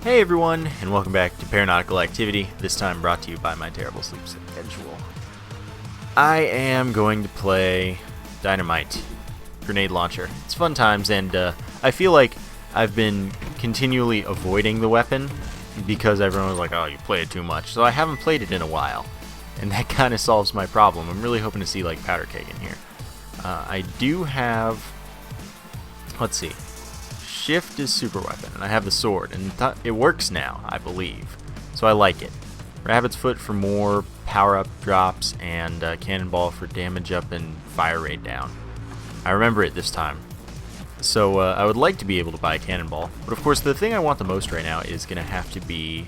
Hey everyone, and welcome back to Paranautical Activity, this time brought to you by my terrible sleep schedule. I am going to play Dynamite, Grenade Launcher. It's fun times, and I feel like I've been continually avoiding the weapon because everyone was like, oh, you play it too much. So I haven't played it in a while, and that kind of solves my problem. I'm really hoping to see like Powder Keg in here. I do have, let's see. Shift is super weapon, and I have the sword, and it works now, I believe. So I like it. Rabbit's Foot for more power-up drops, and Cannonball for damage up and fire rate down. I remember it this time. So I would like to be able to buy a Cannonball, but of course the thing I want the most right now is going to have to be...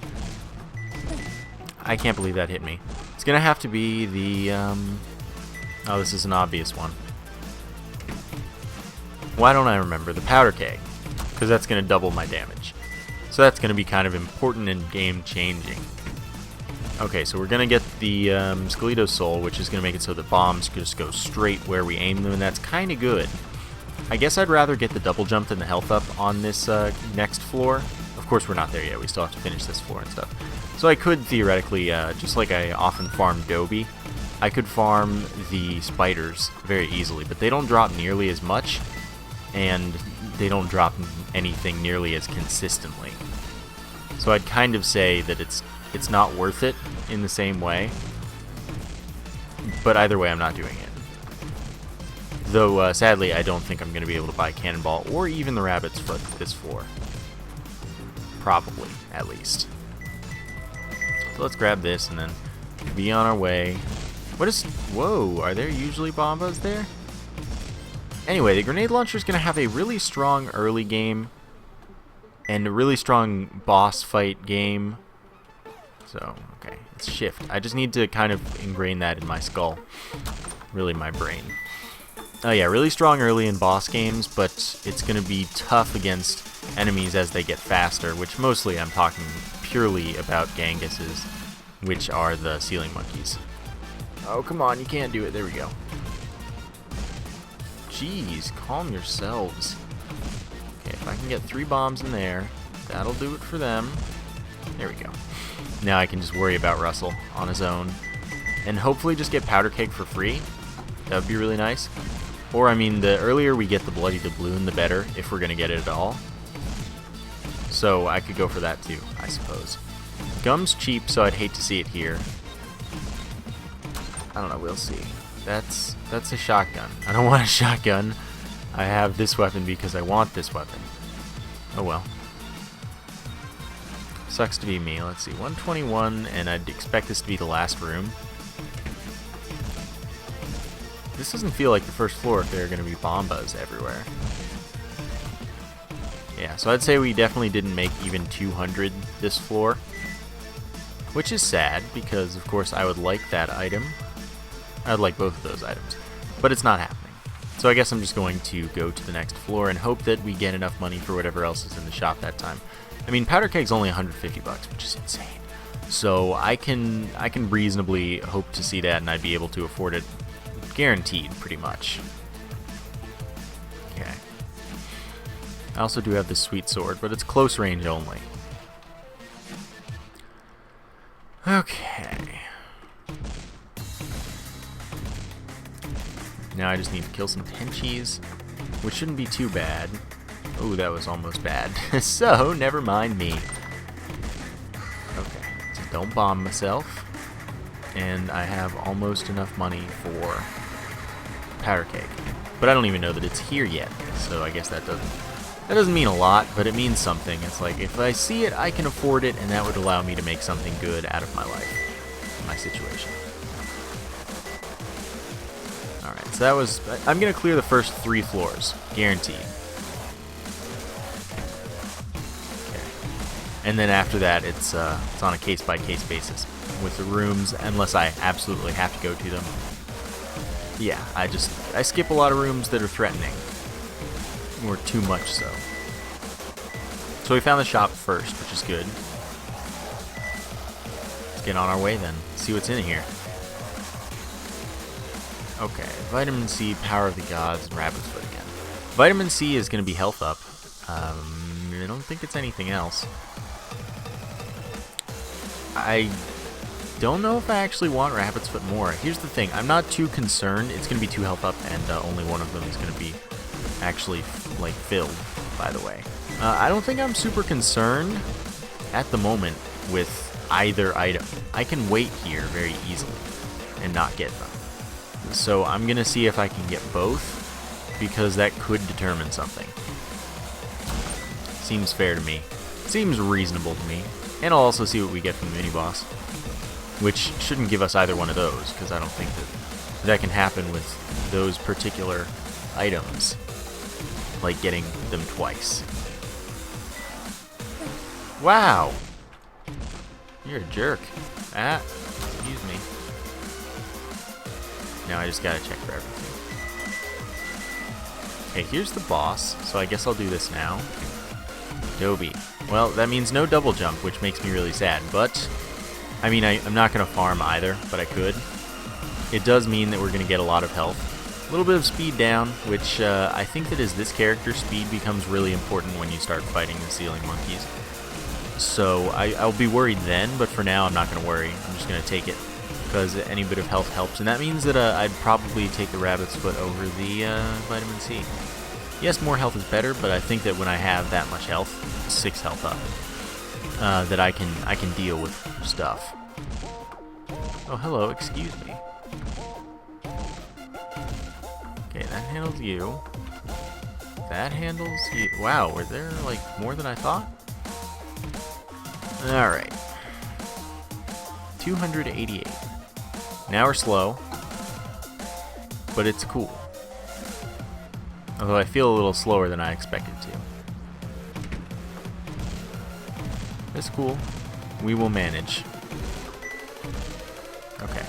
I can't believe that hit me. It's going to have to be the... Oh, this is an obvious one. Why don't I remember? The Powder Keg. Because that's going to double my damage. So that's going to be kind of important and game-changing. Okay, so we're going to get the Skeleto Soul, which is going to make it so that bombs just go straight where we aim them, and that's kind of good. I guess I'd rather get the double jump than the health up on this next floor. Of course, we're not there yet. We still have to finish this floor and stuff. So I could theoretically, just like I often farm Dobie, I could farm the spiders very easily, but they don't drop nearly as much, and they don't drop anything nearly as consistently. So I'd kind of say that it's not worth it in the same way, but either way I'm not doing it. Though sadly I don't think I'm going to be able to buy Cannonball or even the Rabbit's Foot this floor. Probably, at least. So let's grab this and then be on our way. What is... Whoa, are there usually bombas there? Anyway, the Grenade Launcher is going to have a really strong early game and a really strong boss fight game. So, okay, it's Shift. I just need to kind of ingrain that in my skull. Really my brain. Oh yeah, really strong early in boss games, but it's going to be tough against enemies as they get faster, which mostly I'm talking purely about Gangus's, which are the ceiling monkeys. Oh, come on, you can't do it. There we go. Jeez, calm yourselves. Okay, if I can get 3 bombs in there, that'll do it for them. There we go. Now I can just worry about Russell on his own. And hopefully just get Powder Keg for free. That would be really nice. Or, I mean, the earlier we get the Bloody Doubloon, the better, if we're going to get it at all. So I could go for that too, I suppose. Gum's cheap, so I'd hate to see it here. I don't know, we'll see. That's a shotgun. I don't want a shotgun. I have this weapon because I want this weapon. Oh well. Sucks to be me. Let's see, 121, and I'd expect this to be the last room. This doesn't feel like the first floor if there are going to be bombas everywhere. Yeah, so I'd say we definitely didn't make even 200 this floor. Which is sad, because of course I would like that item. I'd like both of those items, but it's not happening. So I guess I'm just going to go to the next floor and hope that we get enough money for whatever else is in the shop that time. I mean, Powder Keg's only 150 bucks, which is insane. So I can reasonably hope to see that, and I'd be able to afford it, guaranteed, pretty much. Okay. I also do have this sweet sword, but it's close range only. Okay. Now I just need to kill some Tenchis, which shouldn't be too bad. Ooh, that was almost bad. So, never mind me. Okay, so don't bomb myself. And I have almost enough money for Powder Keg. But I don't even know that it's here yet, so I guess that doesn't mean a lot, but it means something. It's like, if I see it, I can afford it, and that would allow me to make something good out of my life, my situation. Alright, so that was... I'm going to clear the first 3 floors. Guaranteed. Okay. And then after that, it's on a case-by-case basis with the rooms, unless I absolutely have to go to them. Yeah, I skip a lot of rooms that are threatening. Or too much so. So we found the shop first, which is good. Let's get on our way then. See what's in here. Okay, Vitamin C, Power of the Gods, and Rabbit's Foot again. Vitamin C is going to be health up. I don't think it's anything else. I don't know if I actually want Rabbit's Foot more. Here's the thing, I'm not too concerned. It's going to be 2 health up, and only one of them is going to be actually, like, filled, by the way. I don't think I'm super concerned at the moment with either item. I can wait here very easily and not get them. So I'm going to see if I can get both, because that could determine something. Seems fair to me. Seems reasonable to me. And I'll also see what we get from the mini-boss, which shouldn't give us either one of those, because I don't think that can happen with those particular items, like getting them twice. Wow! You're a jerk. Excuse me. Now I just gotta check for everything. Okay, here's the boss, so I guess I'll do this now. Dobie. Well, that means no double jump, which makes me really sad, but I mean, I'm not going to farm either, but I could. It does mean that we're going to get a lot of health. A little bit of speed down, which I think that as this character, speed becomes really important when you start fighting the ceiling monkeys. So I'll be worried then, but for now I'm not going to worry. I'm just going to take it, because any bit of health helps. And that means that I'd probably take the Rabbit's Foot over the Vitamin C. Yes, more health is better, but I think that when I have that much health, 6 health up, that I can deal with stuff. Oh, hello, excuse me. Okay, that handles you. That handles you. Wow, were there, like, more than I thought? Alright. 288. Now we're slow, but it's cool. Although I feel a little slower than I expected to. It's cool. We will manage. Okay.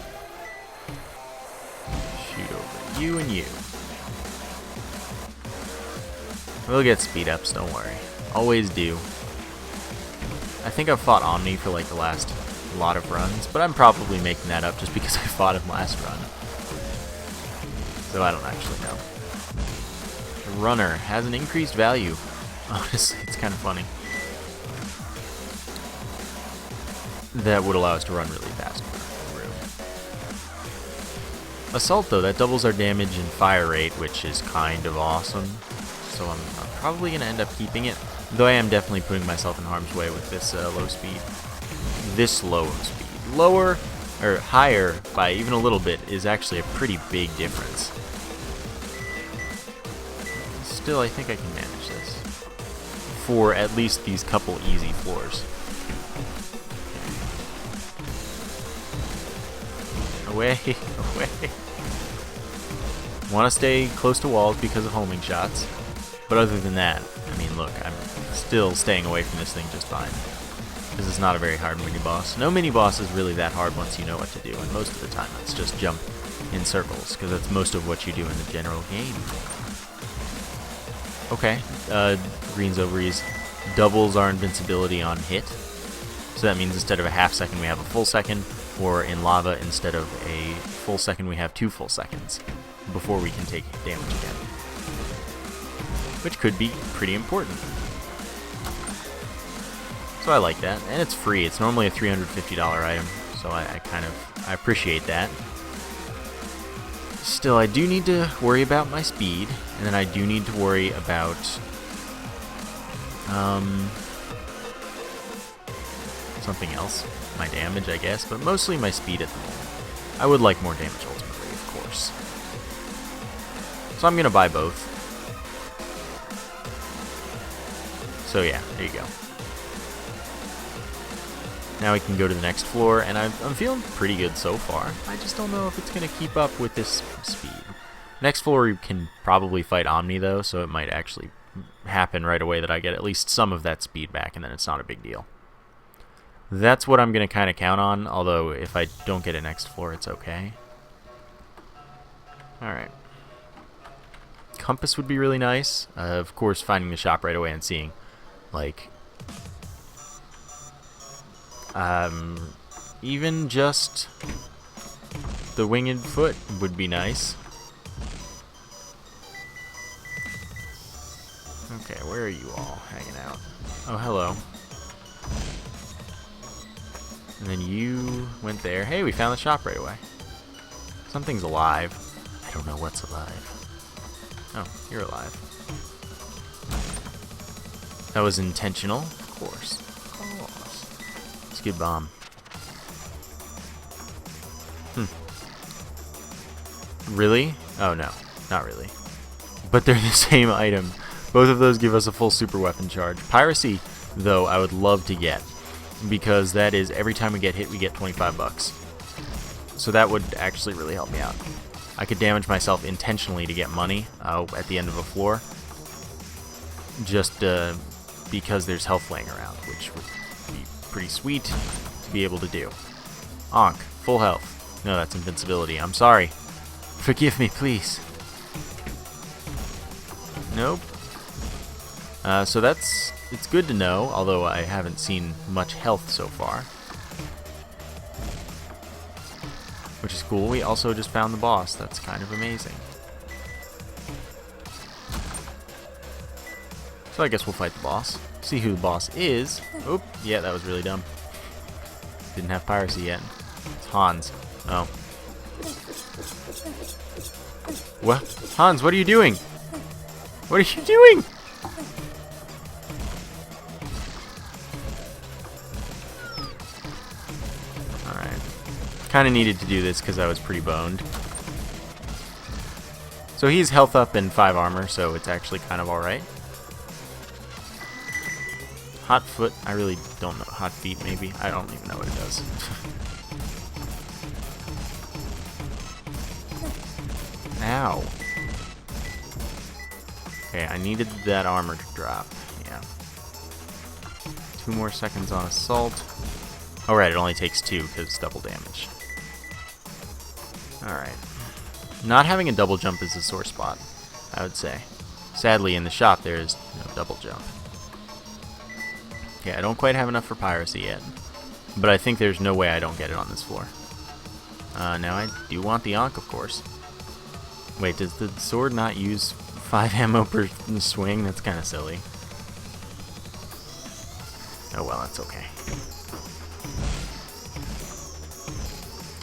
Shoot over you and you. We'll get speed ups, don't worry. Always do. I think I've fought Omni for like the last lot of runs, but I'm probably making that up just because I fought him last run. So I don't actually know. The runner has an increased value. Honestly, it's kind of funny. That would allow us to run really fast. Assault, though, that doubles our damage and fire rate, which is kind of awesome. So I'm probably going to end up keeping it, though I am definitely putting myself in harm's way with this low speed. This low speed. Lower, or higher by even a little bit, is actually a pretty big difference. Still, I think I can manage this. For at least these couple easy floors. Away, away. Want to stay close to walls because of homing shots. But other than that, I mean, look, I'm still staying away from this thing just fine. Because it's not a very hard mini-boss. No mini-boss is really that hard once you know what to do, and most of the time it's just jump in circles, because that's most of what you do in the general game. Okay, Green's Ovaries doubles our invincibility on hit. So that means instead of a half second we have a full second, or in lava, instead of a full second we have 2 full seconds before we can take damage again. Which could be pretty important. So I like that, and it's free. It's normally a $350 item, so I appreciate that. Still, I do need to worry about my speed, and then I do need to worry about something else. My damage, I guess, but mostly my speed at the moment. I would like more damage ultimately, of course. So I'm gonna buy both. So yeah, there you go. Now we can go to the next floor, and I'm feeling pretty good so far. I just don't know if it's going to keep up with this speed. Next floor we can probably fight Omni, though, so it might actually happen right away that I get at least some of that speed back, and then it's not a big deal. That's what I'm going to kind of count on, although if I don't get it next floor, it's okay. Alright. Compass would be really nice. Of course, finding the shop right away and seeing, like... even just the winged foot would be nice. Okay, where are you all hanging out? Oh, hello. And then you went there. Hey, we found the shop right away. Something's alive. I don't know what's alive. Oh, you're alive. That was intentional. Of course. Of course. It's a good bomb. Really? Oh, no. Not really. But they're the same item. Both of those give us a full super weapon charge. Piracy, though, I would love to get. Because that is, every time we get hit, we get 25 bucks. So that would actually really help me out. I could damage myself intentionally to get money at the end of a floor. Just because there's health laying around, which would be pretty sweet to be able to do. Ankh, full health. No, that's invincibility. I'm sorry. Forgive me, please. Nope. So it's good to know, although I haven't seen much health so far. Which is cool. We also just found the boss. That's kind of amazing. So I guess we'll fight the boss. See who the boss is. Oop, yeah, that was really dumb. Didn't have piracy yet. It's Hans. Oh. What? Hans, what are you doing? What are you doing? Alright. Kind of needed to do this because I was pretty boned. So he's health up and 5 armor, so it's actually kind of alright. Hot foot, I really don't know. Hot feet, maybe? I don't even know what it does. Ow. Okay, I needed that armor to drop. Yeah. 2 more seconds on assault. Alright, it only takes 2 because it's double damage. Alright. Not having a double jump is a sore spot, I would say. Sadly, in the shop, there is no double jump. Okay, I don't quite have enough for piracy yet. But I think there's no way I don't get it on this floor. Now I do want the Ankh, of course. Wait, does the sword not use 5 ammo per swing? That's kind of silly. Oh well, that's okay.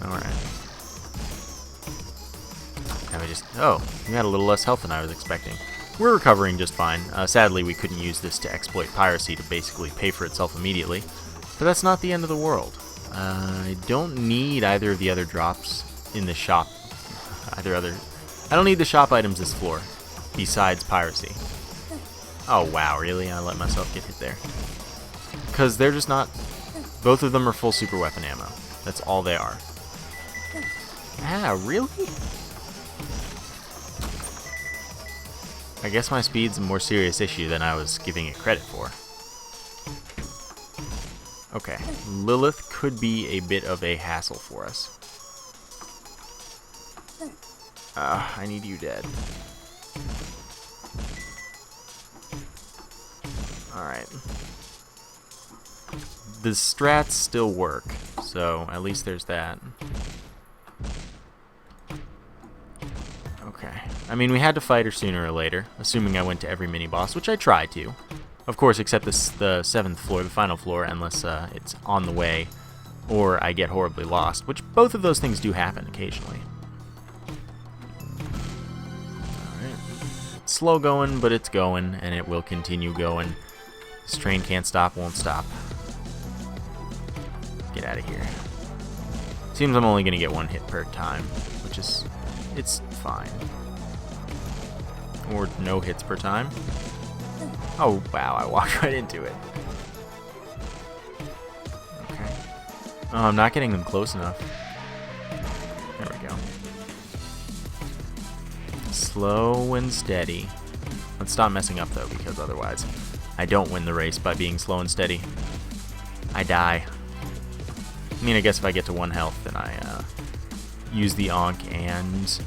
Alright. Now we just... Oh, we had a little less health than I was expecting. We're recovering just fine. Sadly, we couldn't use this to exploit piracy to basically pay for itself immediately. But that's not the end of the world. I don't need either of the other drops in the shop. I don't need the shop items this floor, besides piracy. Oh wow, really? I let myself get hit there. Because they're just not... Both of them are full super weapon ammo. That's all they are. Ah, really? I guess my speed's a more serious issue than I was giving it credit for. Okay, Lilith could be a bit of a hassle for us. I need you dead. Alright. The strats still work, so at least there's that. Okay. I mean, we had to fight her sooner or later, assuming I went to every mini-boss, which I try to. Of course, except the 7th floor, the final floor, unless it's on the way, or I get horribly lost, which both of those things do happen occasionally. Alright. It's slow going, but it's going, and it will continue going. This train can't stop, won't stop. Get out of here. Seems I'm only going to get 1 hit per time, which is... it's fine. Or no hits per time. Oh, wow, I walked right into it. Okay. Oh, I'm not getting them close enough. There we go. Slow and steady. Let's stop messing up, though, because otherwise I don't win the race by being slow and steady. I die. I mean, I guess if I get to 1 health, then I use the Ankh and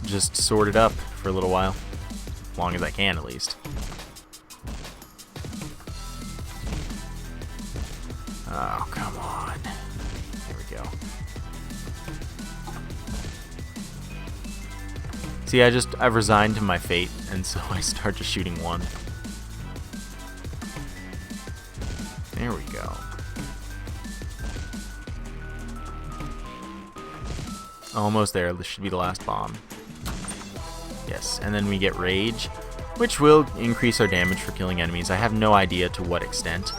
just sort it up for a little while. As long as I can, at least. Oh, come on. There we go. See, I've resigned to my fate, and so I start just shooting 1. There we go. Almost there. This should be the last bomb. Yes, and then we get Rage, which will increase our damage for killing enemies. I have no idea to what extent.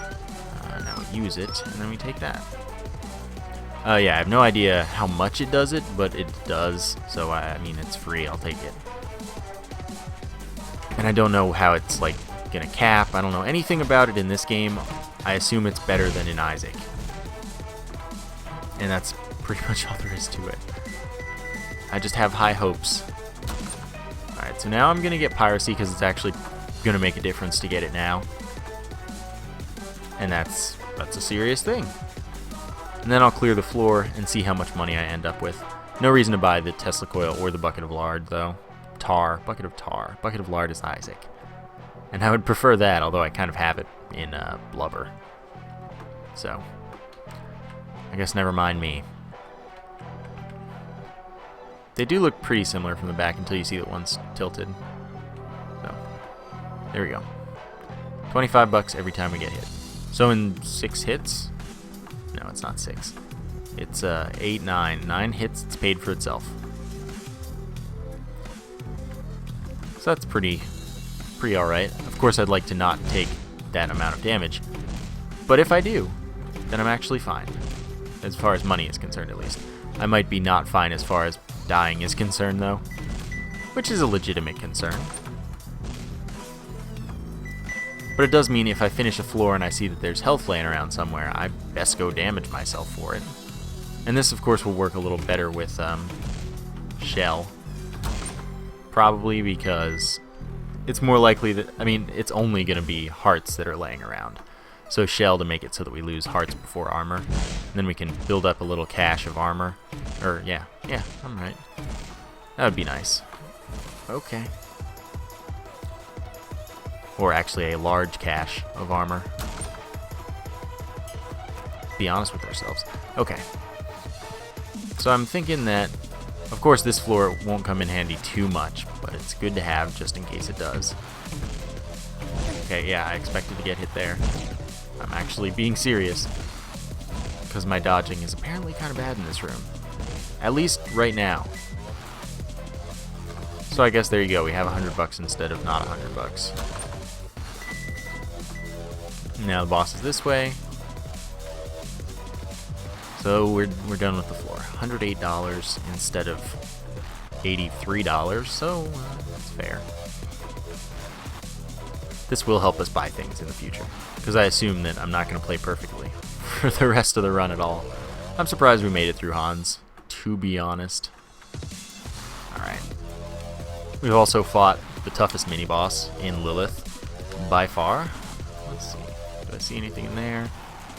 Now use it, and then we take that. Yeah, I have no idea how much it does it, but it does. So, I mean, it's free. I'll take it. And I don't know how it's, like, gonna cap. I don't know anything about it in this game. I assume it's better than in Isaac. And that's pretty much all there is to it. I just have high hopes. Alright, so now I'm going to get Piracy because it's actually going to make a difference to get it now. And that's a serious thing. And then I'll clear the floor and see how much money I end up with. No reason to buy the Tesla coil or the bucket of lard, though. Bucket of tar. Bucket of lard is Isaac. And I would prefer that, although I kind of have it in Blubber. So, I guess never mind me. They do look pretty similar from the back until you see that one's tilted. So, there we go. 25 bucks every time we get hit. So in 6 hits, no, it's not 6. It's 8, 9. 9 hits, it's paid for itself. So that's pretty alright. Of course, I'd like to not take that amount of damage. But if I do, then I'm actually fine. As far as money is concerned, at least. I might be not fine as far as dying is concerned, though, which is a legitimate concern. But it does mean if I finish a floor and I see that there's health laying around somewhere, I best go damage myself for it. And this, of course, will work a little better with Shell. Probably because it's more likely that, I mean, it's only going to be hearts that are laying around. So Shell to make it so that we lose hearts before armor. And then we can build up a little cache of armor. Or, yeah, I'm right. That would be nice. Okay. Or actually a large cache of armor. Be honest with ourselves. Okay. So I'm thinking that, of course, this floor won't come in handy too much, but it's good to have just in case it does. Okay, yeah, I expected to get hit there. I'm actually being serious, because my dodging is apparently kind of bad in this room. At least right now. So I guess there you go, we have $100 instead of not $100. Now the boss is this way. So we're done with the floor. $108 instead of $83, so that's fair. This will help us buy things in the future, because I assume that I'm not going to play perfectly for the rest of the run at all. I'm surprised we made it through Hans, to be honest. Alright. We've also fought the toughest mini-boss in Lilith, by far. Let's see. Do I see anything in there?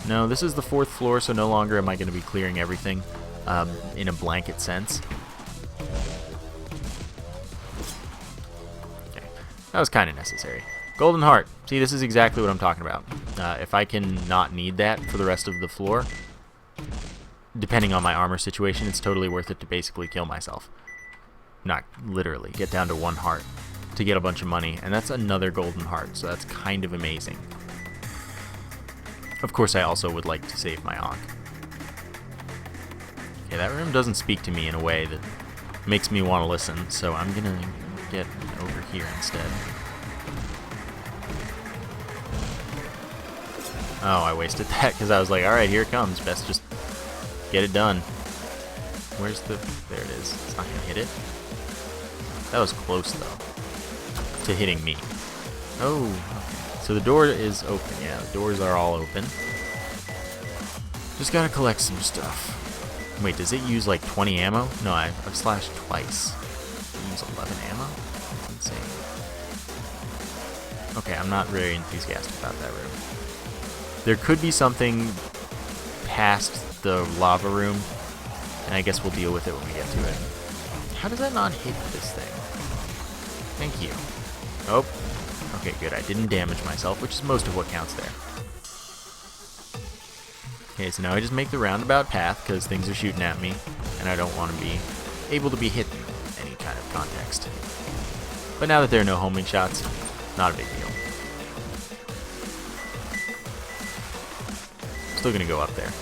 No, this is the 4th floor, so no longer am I going to be clearing everything in a blanket sense. Okay, that was kind of necessary. Golden Heart. See, this is exactly what I'm talking about. If I can not need that for the rest of the floor, depending on my armor situation, it's totally worth it to basically kill myself. Not literally. Get down to 1 heart to get a bunch of money, and that's another Golden Heart, so that's kind of amazing. Of course, I also would like to save my Ankh. Okay, that room doesn't speak to me in a way that makes me want to listen, so I'm gonna get over here instead. Oh, I wasted that because I was like, alright, here it comes. Best just get it done. Where's the... There it is. It's not going to hit it. That was close, though, to hitting me. Oh, okay. So the door is open. Yeah, the doors are all open. Just got to collect some stuff. Wait, does it use like 20 ammo? No, I've slashed twice. It use 11 ammo? That's insane. Okay, I'm not very enthusiastic about that room. There could be something past the lava room, and I guess we'll deal with it when we get to it. How does that not hit this thing? Thank you. Oh, okay, good. I didn't damage myself, which is most of what counts there. Okay, so now I just make the roundabout path because things are shooting at me, and I don't want to be able to be hit in any kind of context. But now that there are no homing shots, not a big deal. Still gonna go up there.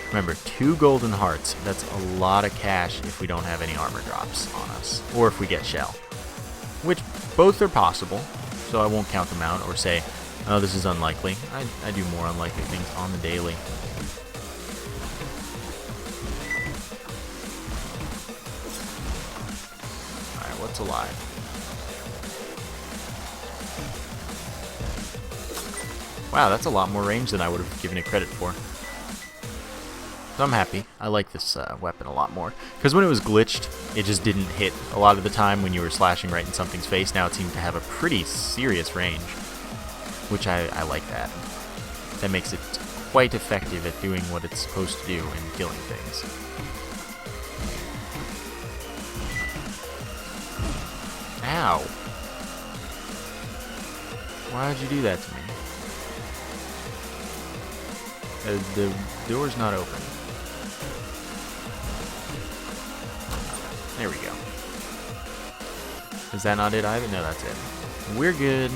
Remember, 2 golden hearts. That's a lot of cash if we don't have any armor drops on us. Or if we get shell. Which, both are possible. So I won't count them out or say, oh, this is unlikely. I do more unlikely things on the daily. Alright, what's alive? Wow, that's a lot more range than I would have given it credit for. So I'm happy. I like this weapon a lot more. Because when it was glitched, it just didn't hit a lot of the time when you were slashing right in something's face. Now it seemed to have a pretty serious range. Which I like that. That makes it quite effective at doing what it's supposed to do and killing things. Ow. Why would you do that to me? The door's not open. There we go. Is that not it either? No, that's it. We're good.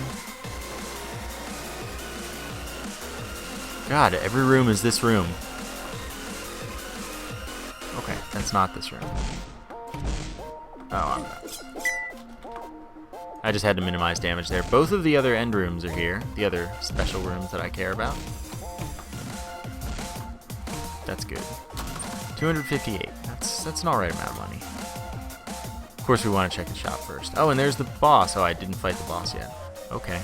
God, every room is this room. Okay, that's not this room. Oh, I just had to minimize damage there. Both of the other end rooms are here. The other special rooms that I care about. That's good. 258. That's an alright amount of money. Of course, we want to check the shop first. Oh, and there's the boss. Oh, I didn't fight the boss yet. Okay.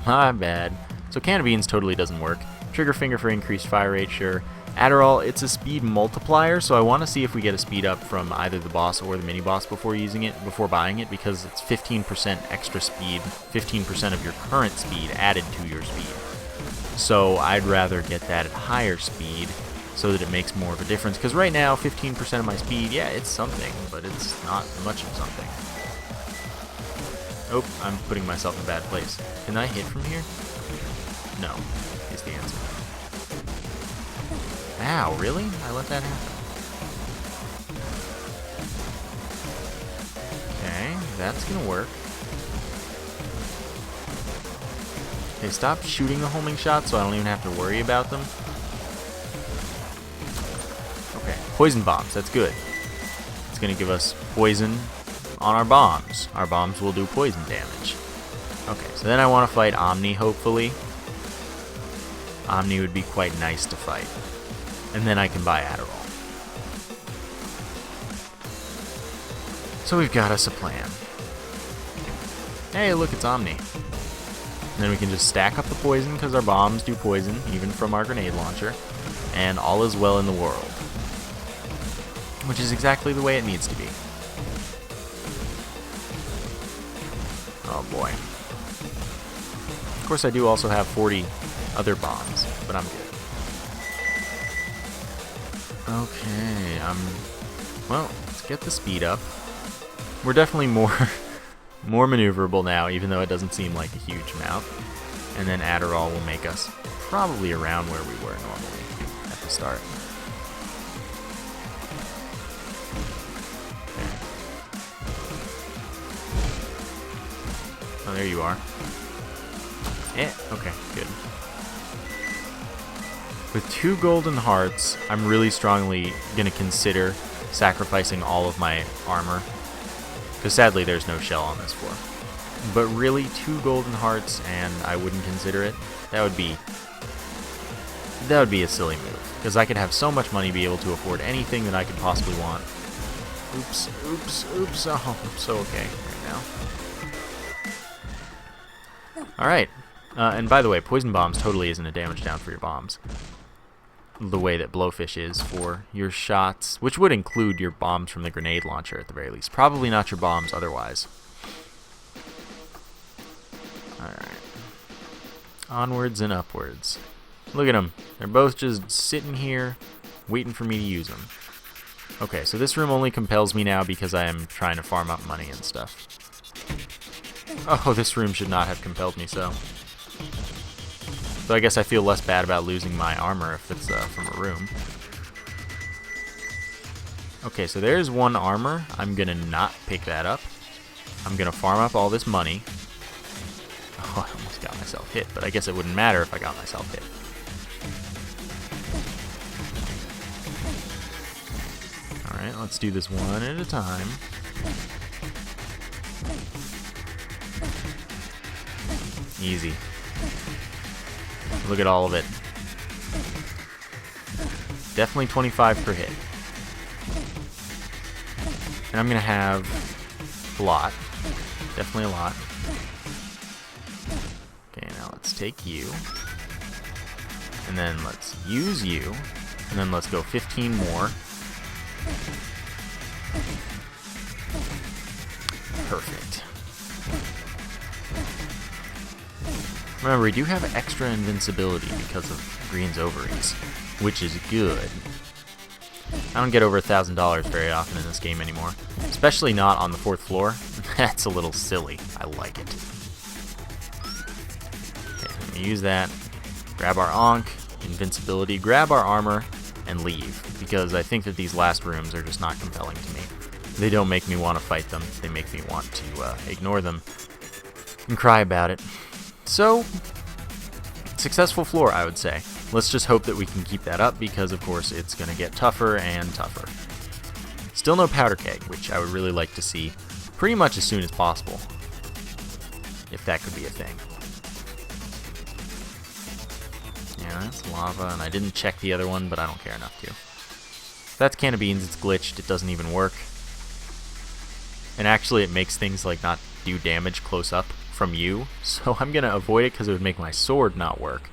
My bad. So can of beans totally doesn't work. Trigger finger for increased fire rate, sure. Adderall, it's a speed multiplier, so I want to see if we get a speed up from either the boss or the mini boss before buying it, because it's 15% extra speed, 15% of your current speed added to your speed. So I'd rather get that at higher speed so that it makes more of a difference, because right now 15% of my speed, yeah, it's something, but it's not much of something. Oh, I'm putting myself in a bad place. Can I hit from here? No, is the answer. Ow, really? I let that happen. Okay, that's gonna work. Okay, stop shooting the homing shots so I don't even have to worry about them. Okay, poison bombs, that's good. It's gonna give us poison on our bombs. Our bombs will do poison damage. Okay, so then I want to fight Omni, hopefully. Omni would be quite nice to fight. And then I can buy Adderall. So we've got us a plan. Hey, look, it's Omni. And then we can just stack up the poison, because our bombs do poison, even from our grenade launcher. And all is well in the world. Which is exactly the way it needs to be. Oh boy. Of course, I do also have 40 other bombs, but I'm good. Okay, well, let's get the speed up. We're definitely more maneuverable now, even though it doesn't seem like a huge amount. And then Adderall will make us probably around where we were normally at the start. Okay. Oh, there you are. Okay, good. With 2 golden hearts, I'm really strongly going to consider sacrificing all of my armor. Because sadly, there's no shell on this floor. But really, 2 golden hearts, and I wouldn't consider it. That would be a silly move. Because I could have so much money, be able to afford anything that I could possibly want. Oops, oops, oops. Oh, I'm so okay right now. Alright. And by the way, poison bombs totally isn't a damage down for your bombs. The way that blowfish is for your shots, which would include your bombs from the grenade launcher at the very least. Probably not your bombs otherwise. Alright. Onwards and upwards. Look at them. They're both just sitting here, waiting for me to use them. Okay, so this room only compels me now because I am trying to farm up money and stuff. Oh, this room should not have compelled me so. So I guess I feel less bad about losing my armor if it's from a room. Okay, so there's 1 armor. I'm gonna not pick that up. I'm gonna farm up all this money. Oh, I almost got myself hit, but I guess it wouldn't matter if I got myself hit. let's do this one at a time. Easy. Look at all of it. Definitely 25 per hit. And I'm going to have a lot. Definitely a lot. Okay, now let's take you. And then let's use you. And then let's go 15 more. Perfect. Remember, we do have extra invincibility because of Green's ovaries, which is good. I don't get over $1,000 very often in this game anymore, especially not on the 4th floor. That's a little silly. I like it. Okay, I'm gonna use that. Grab our Ankh, invincibility, grab our armor, and leave, because I think that these last rooms are just not compelling to me. They don't make me want to fight them. They make me want to ignore them and cry about it. So, successful floor, I would say. Let's just hope that we can keep that up, because of course it's going to get tougher and tougher. Still no powder keg, which I would really like to see pretty much as soon as possible, if that could be a thing. Yeah, that's lava, and I didn't check the other one, but I don't care enough to. If that's can of beans, it's glitched, it doesn't even work. And actually it makes things like not do damage close up from you, so I'm going to avoid it because it would make my sword not work.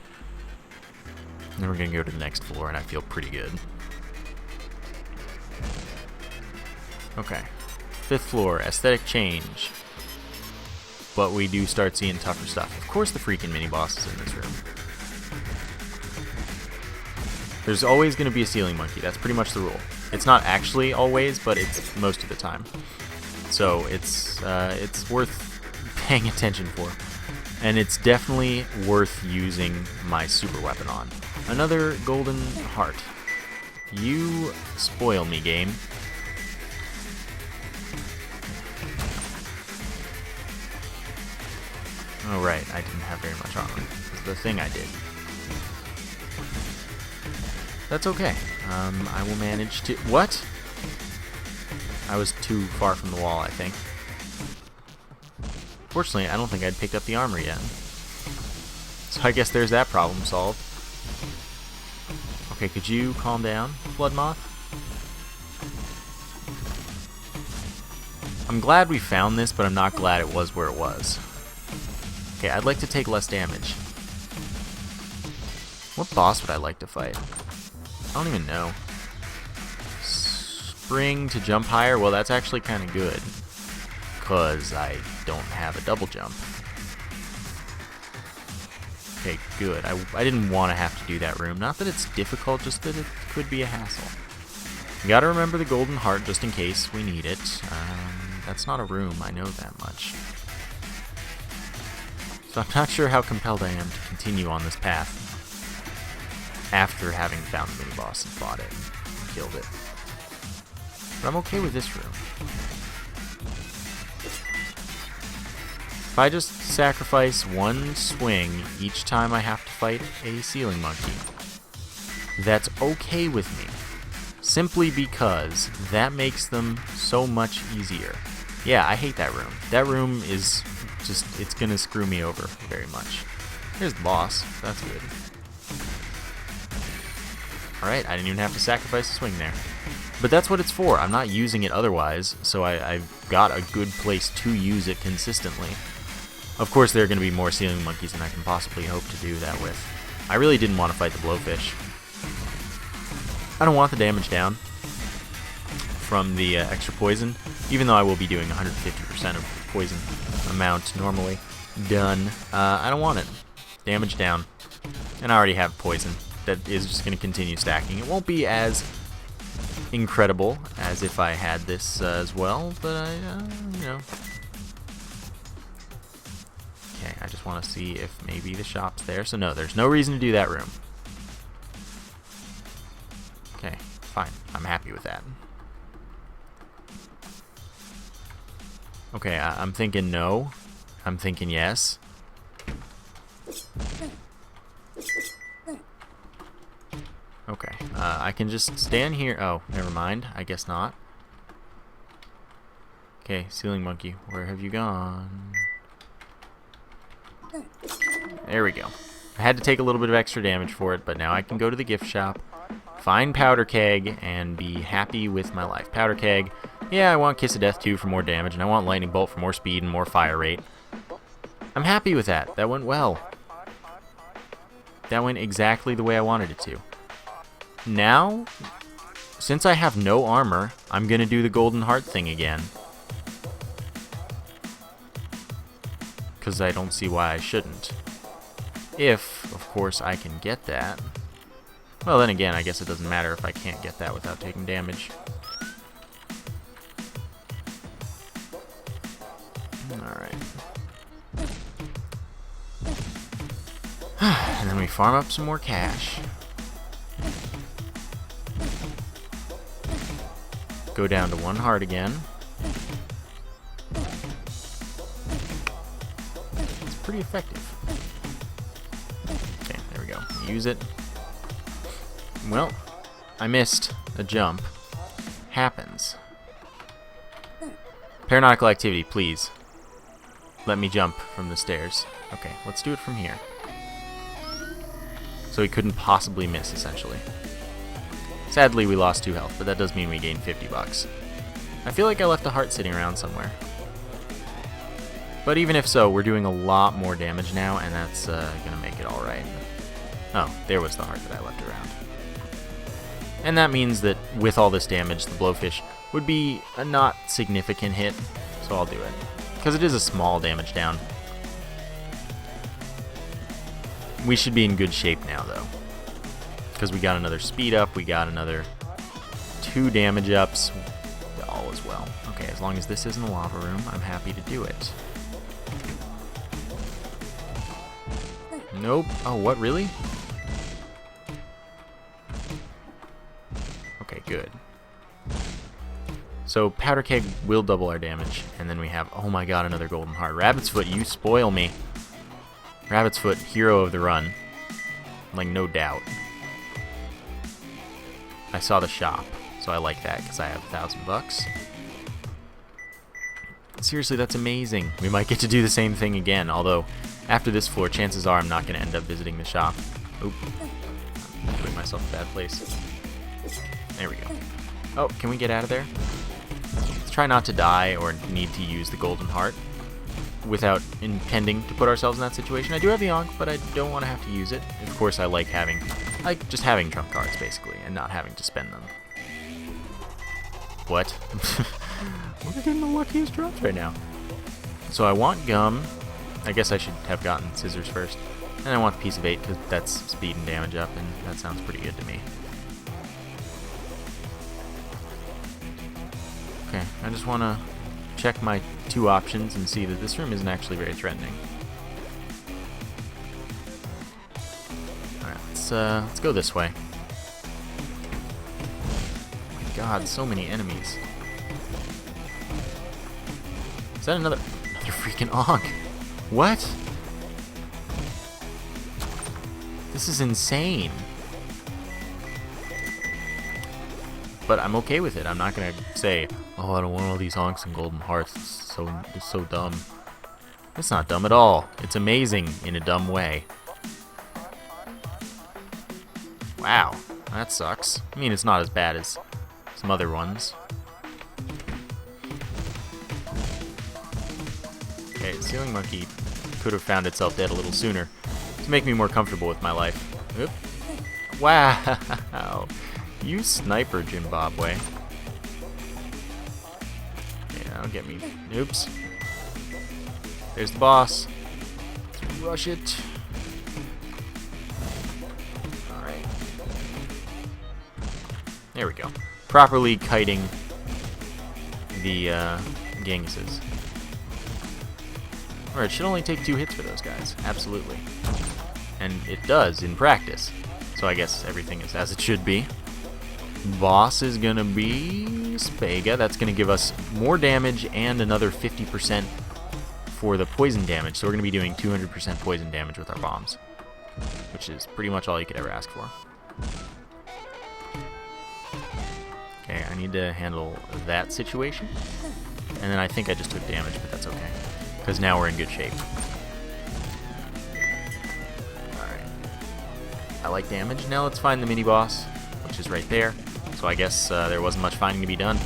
And then we're going to go to the next floor, and I feel pretty good. Okay. 5th floor, aesthetic change. But we do start seeing tougher stuff. Of course the freaking mini-boss is in this room. There's always going to be a ceiling monkey. That's pretty much the rule. It's not actually always, but it's most of the time. So it's worth paying attention for. And it's definitely worth using my super weapon on. Another golden heart. You spoil me, game. Oh right, I didn't have very much armor. This is the thing I did. That's okay. I will manage to... What? I was too far from the wall, I think. Fortunately, I don't think I'd picked up the armor yet. So I guess there's that problem solved. Okay, could you calm down, Blood Moth? I'm glad we found this, but I'm not glad it was where it was. Okay, I'd like to take less damage. What boss would I like to fight? I don't even know. Spring to jump higher? Well, that's actually kind of good, because I don't have a double jump. Okay, good. I didn't want to have to do that room. Not that it's difficult, just that it could be a hassle. You gotta remember the golden heart just in case we need it. That's not a room, I know that much. So I'm not sure how compelled I am to continue on this path after having found the mini-boss and fought it and killed it. But I'm okay with this room. If I just sacrifice one swing each time I have to fight a ceiling monkey, that's okay with me. Simply because that makes them so much easier. Yeah, I hate that room. That room is just, it's gonna screw me over very much. There's the boss. That's good. Alright, I didn't even have to sacrifice a swing there. But that's what it's for. I'm not using it otherwise, so I've got a good place to use it consistently. Of course, there are going to be more ceiling monkeys than I can possibly hope to do that with. I really didn't want to fight the blowfish. I don't want the damage down from the extra poison, even though I will be doing 150% of poison amount normally. Done. I don't want it. Damage down. And I already have poison. That is just going to continue stacking. It won't be as incredible as if I had this as well, but you know. Okay, I just want to see if maybe the shop's there. So no, there's no reason to do that room. Okay, fine. I'm happy with that. Okay, I'm thinking no. I'm thinking yes. Okay, I can just stand here. Oh, never mind. I guess not. Okay, ceiling monkey, where have you gone? There we go. I had to take a little bit of extra damage for it, but now I can go to the gift shop, find Powder Keg, and be happy with my life. Powder Keg, yeah, I want Kiss of Death 2 for more damage, and I want Lightning Bolt for more speed and more fire rate. I'm happy with that. That went well. That went exactly the way I wanted it to. Now, since I have no armor, I'm going to do the Golden Heart thing again. Because I don't see why I shouldn't. If, of course, I can get that. Well, then again, I guess it doesn't matter if I can't get that without taking damage. Alright. And then we farm up some more cash. Go down to 1 heart again. It's pretty effective. Okay, there we go. Use it. Well, I missed a jump. Happens. Paranautical activity, please. Let me jump from the stairs. Okay, let's do it from here. So he couldn't possibly miss, essentially. Sadly, we lost 2 health, but that does mean we gained 50 bucks. I feel like I left a heart sitting around somewhere. But even if so, we're doing a lot more damage now, and that's gonna make it alright. Oh, there was the heart that I left around. And that means that with all this damage, the Blowfish would be a not significant hit, so I'll do it. Because it is a small damage down. We should be in good shape now, though. Because we got another speed up, we got another 2 damage ups. All is well. Okay, as long as this isn't a lava room, I'm happy to do it. Nope. Oh, what, really? Okay, good. So Powder Keg will double our damage, and then we have, oh my god, another golden heart. Rabbit's Foot, you spoil me. Rabbit's Foot, hero of the run. Like, no doubt. I saw the shop, so I like that, because I have 1,000 bucks. Seriously, that's amazing. We might get to do the same thing again, although after this floor, chances are I'm not going to end up visiting the shop. Oop. I'm putting myself in a bad place. There we go. Oh, can we get out of there? Let's try not to die or need to use the golden heart without intending to put ourselves in that situation. I do have the Ankh, but I don't want to have to use it. Of course, I like just having trump cards, basically, and not having to spend them. What? We're getting the luckiest drops right now. So I want gum. I guess I should have gotten scissors first. And I want the piece of 8 because that's speed and damage up, and that sounds pretty good to me. Okay, I just want to check my 2 options and see that this room isn't actually very threatening. Alright, let's go this way. Oh my god, so many enemies. Is that another freaking Ankh? What? This is insane. But I'm okay with it. I'm not gonna say, oh, I don't want all these Ankhs and golden hearts. It's so dumb. It's not dumb at all. It's amazing in a dumb way. Wow, that sucks. I mean, it's not as bad as some other ones. Okay, Ceiling Monkey could have found itself dead a little sooner to make me more comfortable with my life. Oop. Wow. You sniper, Zimbabwe. Yeah, don't get me. Oops. There's the boss. Let's rush it. Alright. There we go. Properly kiting the Ganguses. Alright, it should only take 2 hits for those guys. Absolutely. And it does in practice. So I guess everything is as it should be. Boss is gonna be Spega. That's gonna give us more damage and another 50% for the poison damage. So we're gonna be doing 200% poison damage with our bombs, which is pretty much all you could ever ask for. Okay, I need to handle that situation. And then I think I just took damage, but that's okay. Because now we're in good shape. Alright. I like damage. Now let's find the mini-boss, which is right there. So I guess there wasn't much finding to be done.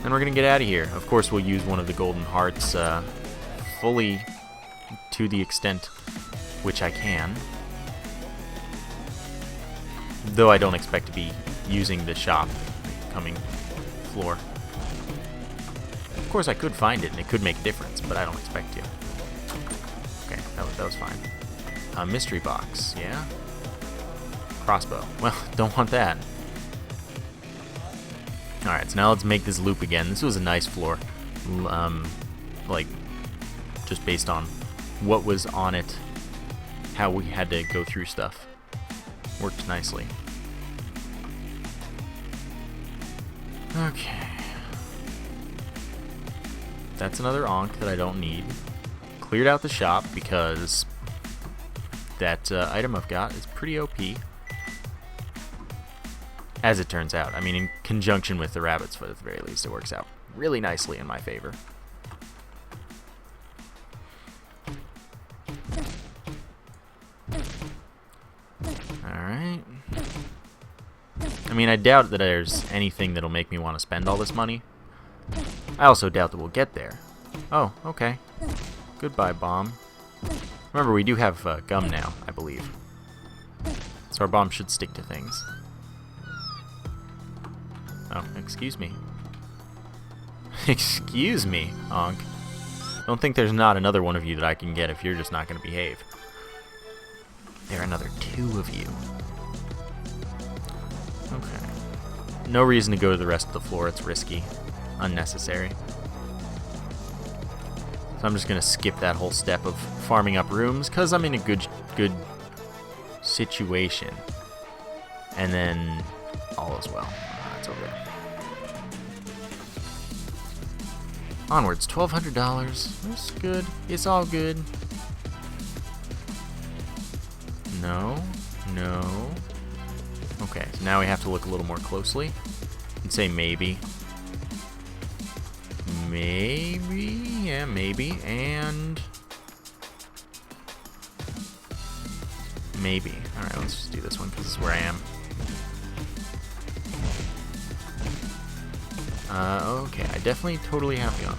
And we're going to get out of here. Of course, we'll use one of the golden hearts fully to the extent which I can. Though I don't expect to be using the shop coming floor. Of course, I could find it, and it could make a difference, but I don't expect to. Okay, that was fine. Mystery box, yeah? Crossbow. Well, don't want that. Alright, so now let's make this loop again. This was a nice floor. Like, just based on what was on it, how we had to go through stuff. Worked nicely. Okay. That's another Ankh that I don't need. Cleared out the shop because that item I've got is pretty OP. As it turns out. I mean, in conjunction with the rabbit's foot at the very least, it works out really nicely in my favor. Alright. I mean, I doubt that there's anything that'll make me want to spend all this money. I also doubt that we'll get there. Oh, okay. Goodbye, bomb. Remember, we do have gum now, I believe. So our bomb should stick to things. Oh, excuse me. Excuse me, Ankh. Don't think there's not another one of you that I can get if you're just not going to behave. There are another 2 of you. Okay. No reason to go to the rest of the floor. It's risky. Unnecessary. So I'm just going to skip that whole step of farming up rooms because I'm in a good situation. And then all is well. That's over there. Onwards, $1,200. That's good. It's all good. No. No. Okay, so now we have to look a little more closely and say maybe. Maybe. Yeah, maybe. And maybe. Alright, let's just do this one because this is where I am. Okay, I definitely totally have gum.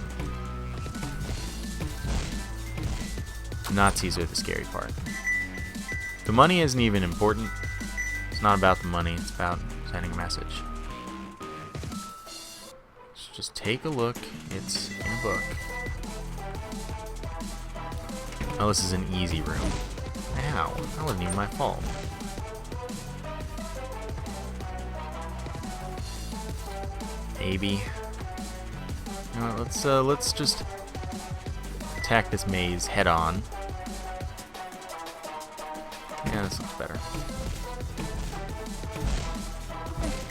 Nazis are the scary part. The money isn't even important. It's not about the money, it's about sending a message. So just take a look. It's in a book. Oh, this is an easy room. Ow, that wasn't even my fault. Maybe. No, let's just attack this maze head on. Yeah, this looks better.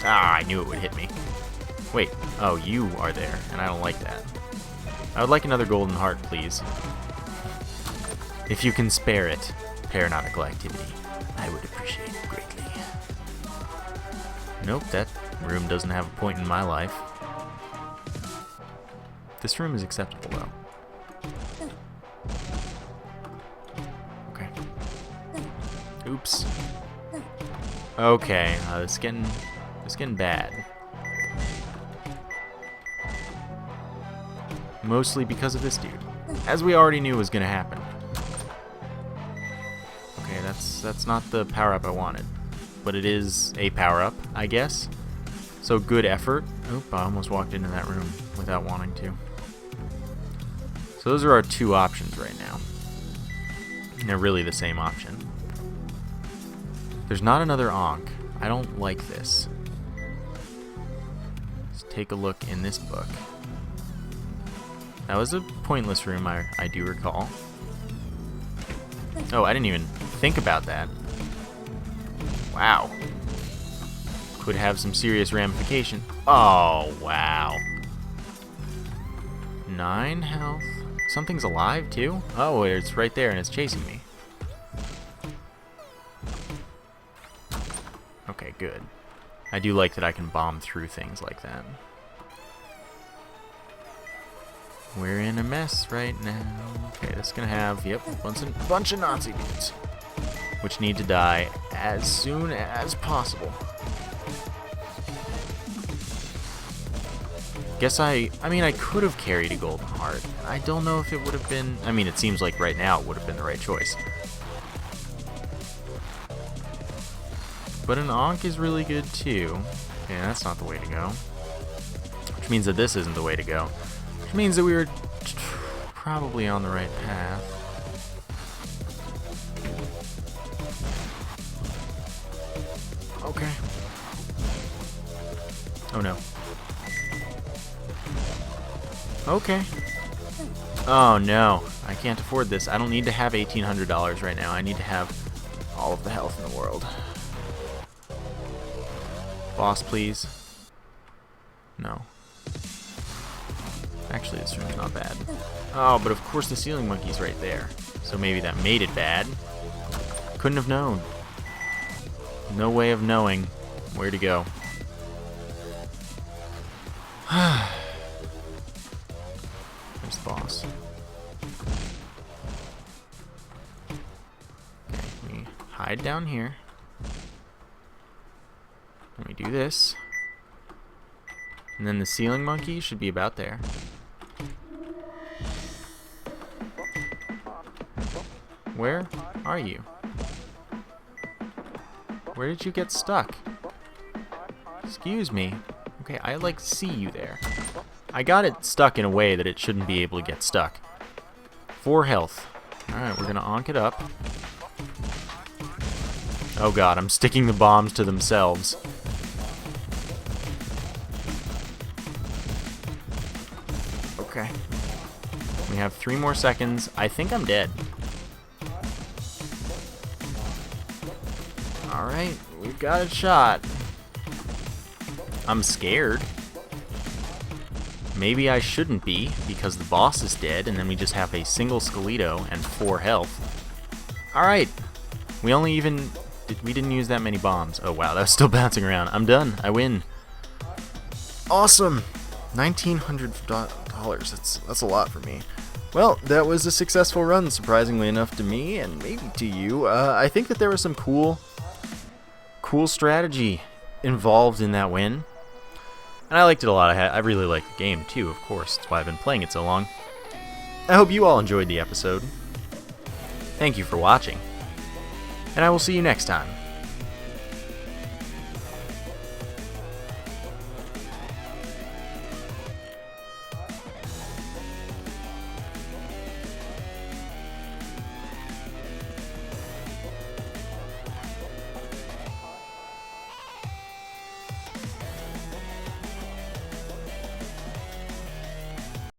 Ah, I knew it would hit me. Wait, oh, you are there, and I don't like that. I would like another golden heart, please. If you can spare it, Paranautical activity, I would appreciate it greatly. Nope, that room doesn't have a point in my life. This room is acceptable, though. Okay. Oops. Okay, it's getting bad. Mostly because of this dude, as we already knew was gonna happen. Okay, that's not the power-up I wanted, but it is a power-up, I guess. So good effort. Oop, I almost walked into that room without wanting to. So those are our 2 options right now. And they're really the same option. There's not another Ankh. I don't like this. Let's take a look in this book. That was a pointless room, I do recall. Oh, I didn't even think about that. Wow. Could have some serious ramification. Oh, wow. 9 health. Something's alive, too? Oh, it's right there, and it's chasing me. Okay, good. I do like that I can bomb through things like that. We're in a mess right now. Okay, this is gonna have, yep, a bunch of Nazi dudes, which need to die as soon as possible. Guess I mean, I could have carried a golden heart. I don't know if it would have been, I mean, it seems like right now it would have been the right choice. But an Ankh is really good too. Yeah, that's not the way to go. Which means that this isn't the way to go. Which means that we were probably on the right path. Okay. Oh no. Okay. Oh no. I can't afford this. I don't need to have $1,800 right now. I need to have all of the health in the world. Boss, please. No. Actually, this room's not bad. Oh, but of course the ceiling monkey's right there. So maybe that made it bad. Couldn't have known. No way of knowing where to go. There's the boss. Okay, we hide down here. Let me do this. And then the ceiling monkey should be about there. Where are you? Where did you get stuck? Excuse me. Okay, I like see you there. I got it stuck in a way that it shouldn't be able to get stuck. 4 health. Alright, we're gonna onk it up. Oh god, I'm sticking the bombs to themselves. Okay. We have 3 more seconds. I think I'm dead. Alright, we've got a shot. I'm scared. Maybe I shouldn't be, because the boss is dead, and then we just have a single Skelito and 4 health. Alright. We didn't use that many bombs. Oh wow, that was still bouncing around. I'm done. I win. Awesome. $1,900. That's a lot for me. Well, that was a successful run, surprisingly enough to me, and maybe to you. I think that there was some cool strategy involved in that win. And I liked it a lot. I really liked the game too, of course. That's why I've been playing it so long. I hope you all enjoyed the episode. Thank you for watching. And I will see you next time.